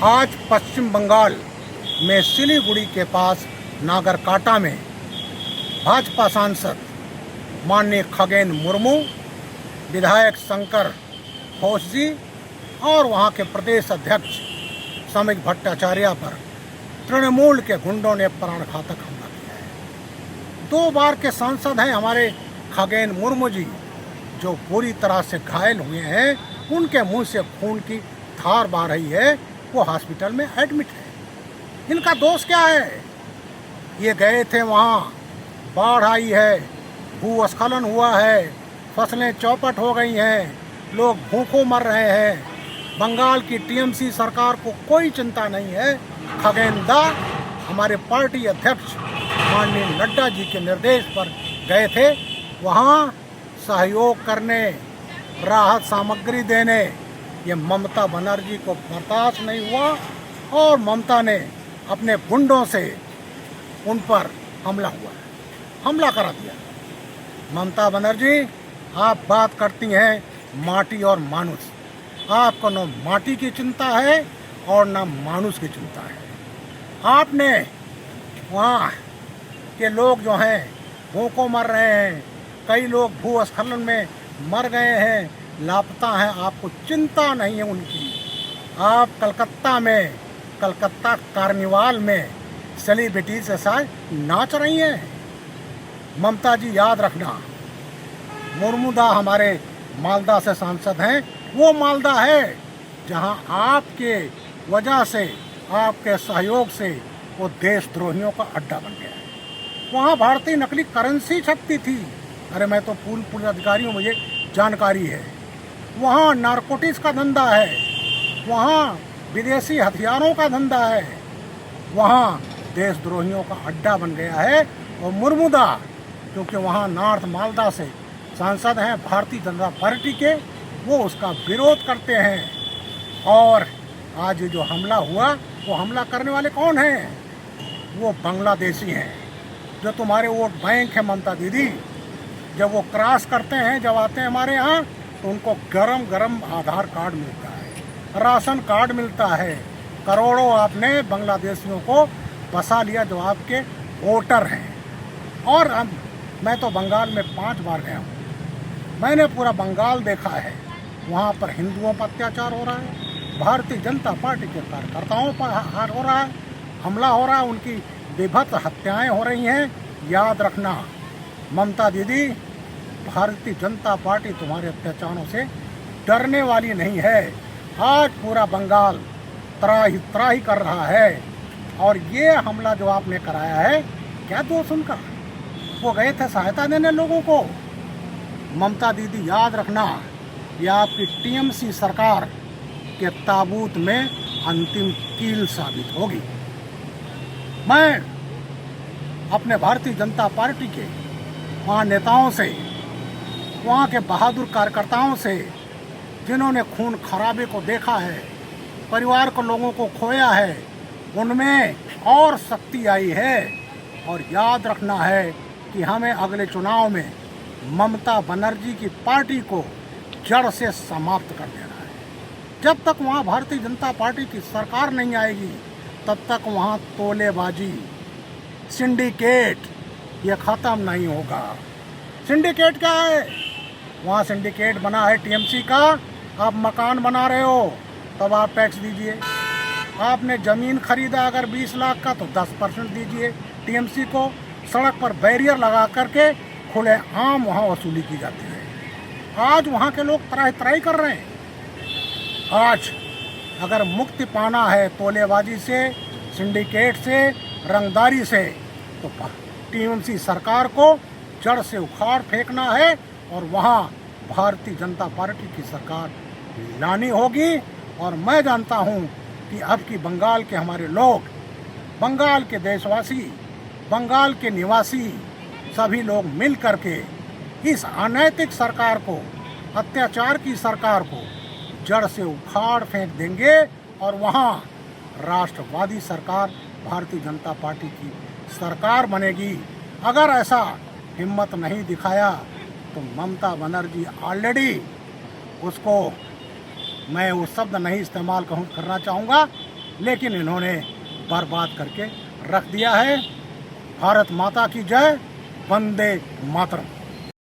आज पश्चिम बंगाल में सिलीगुड़ी के पास नागरकाटा में भाजपा सांसद माननीय खगेन मुर्मू, विधायक शंकर घोष जी और वहाँ के प्रदेश अध्यक्ष समीक भट्टाचार्य पर तृणमूल के गुंडों ने प्राणघातक हमला किया है। 2 बार के सांसद हैं हमारे खगेन मुर्मू जी, जो पूरी तरह से घायल हुए हैं। उनके मुंह से खून की धार बह रही है, वो हॉस्पिटल में एडमिट है। इनका दोष क्या है? ये गए थे वहाँ, बाढ़ आई है, भूस्खलन हुआ है, फसलें चौपट हो गई हैं, लोग भूखों मर रहे हैं। बंगाल की टीएमसी सरकार को कोई चिंता नहीं है। खगेन दा हमारे पार्टी अध्यक्ष माननीय नड्डा जी के निर्देश पर गए थे, वहाँ सहयोग करने, राहत सामग्री देने। ये ममता बनर्जी को बर्दाश्त नहीं हुआ और ममता ने अपने गुंडों से उन पर हमला करा दिया। ममता बनर्जी, आप बात करती हैं माटी और मानुष, आपको न माटी की चिंता है और न मानुष की चिंता है। आपने वहाँ के लोग जो हैं भूखों मर रहे हैं, कई लोग भूस्खलन में मर गए हैं, लापता हैं, आपको चिंता नहीं है उनकी। आप कलकत्ता कार्निवाल में सेलिब्रिटी के साथ नाच रही हैं। ममता जी, याद रखना, मुर्मुदा हमारे मालदा से सांसद हैं। वो मालदा है जहां आपके वजह से, आपके सहयोग से वो देशद्रोहियों का अड्डा बन गया है। वहाँ भारतीय नकली करेंसी छपती थी। अरे मैं तो पूर्व अधिकारी हूँ, मुझे जानकारी है। वहाँ नारकोटिक्स का धंधा है, वहाँ विदेशी हथियारों का धंधा है, वहाँ देशद्रोहियों का अड्डा बन गया है। और मुर्मुदा, क्योंकि वहाँ नॉर्थ मालदा से सांसद हैं भारतीय जनता पार्टी के, वो उसका विरोध करते हैं। और आज जो हमला हुआ, वो हमला करने वाले कौन हैं? वो बांग्लादेशी हैं, जो तुम्हारे वोट बैंक है ममता दीदी। जब वो क्रॉस करते हैं, जब आते हैं हमारे यहाँ, तो उनको गरम आधार कार्ड मिलता है, राशन कार्ड मिलता है। करोड़ों आपने बांग्लादेशियों को बसा लिया जो आपके वोटर हैं। और मैं तो बंगाल में 5 बार गया हूँ, मैंने पूरा बंगाल देखा है। वहाँ पर हिंदुओं पर अत्याचार हो रहा है, भारतीय जनता पार्टी के कार्यकर्ताओं पर हो रहा है, हमला हो रहा है, उनकी विभत्स हत्याएं हो रही हैं। याद रखना ममता दीदी, भारतीय जनता पार्टी तुम्हारे अत्याचारों से डरने वाली नहीं है। आज पूरा बंगाल त्राही कर रहा है। और ये हमला जो आपने कराया है, क्या दोष उनका? वो गए थे सहायता देने लोगों को। ममता दीदी, याद रखना, ये आपकी टीएमसी सरकार के ताबूत में अंतिम कील साबित होगी। मैं अपने भारतीय जनता पार्टी के वहाँ नेताओं से, वहाँ के बहादुर कार्यकर्ताओं से, जिन्होंने खून खराबे को देखा है, परिवार को, लोगों को खोया है, उनमें और शक्ति आई है। और याद रखना है कि हमें अगले चुनाव में ममता बनर्जी की पार्टी को जड़ से समाप्त कर देना है। जब तक वहाँ भारतीय जनता पार्टी की सरकार नहीं आएगी, तब तक वहाँ तोलेबाजी, सिंडिकेट, ये ख़त्म नहीं होगा। सिंडिकेट क्या है? वहाँ सिंडिकेट बना है टीएमसी का। आप मकान बना रहे हो, तब आप टैक्स दीजिए। आपने ज़मीन खरीदा अगर 20 लाख का, तो 10% दीजिए टीएमसी को। सड़क पर बैरियर लगा करके खुले आम वहाँ वसूली की जाती है। आज वहाँ के लोग त्राही कर रहे हैं। आज अगर मुक्ति पाना है तोलेबाजी से, सिंडिकेट से, रंगदारी से, तो टीएमसी सरकार को जड़ से उखाड़ फेंकना है और वहाँ भारतीय जनता पार्टी की सरकार लानी होगी। और मैं जानता हूँ कि अब की बंगाल के हमारे लोग, बंगाल के देशवासी, बंगाल के निवासी, सभी लोग मिल करके इस अनैतिक सरकार को, अत्याचार की सरकार को जड़ से उखाड़ फेंक देंगे। और वहाँ राष्ट्रवादी सरकार, भारतीय जनता पार्टी की सरकार बनेगी। अगर ऐसा हिम्मत नहीं दिखाया तो ममता बनर्जी ऑलरेडी, उसको मैं वो शब्द नहीं इस्तेमाल करना चाहूँगा, लेकिन इन्होंने बर्बाद करके रख दिया है। भारत माता की जय, वंदे मातरम।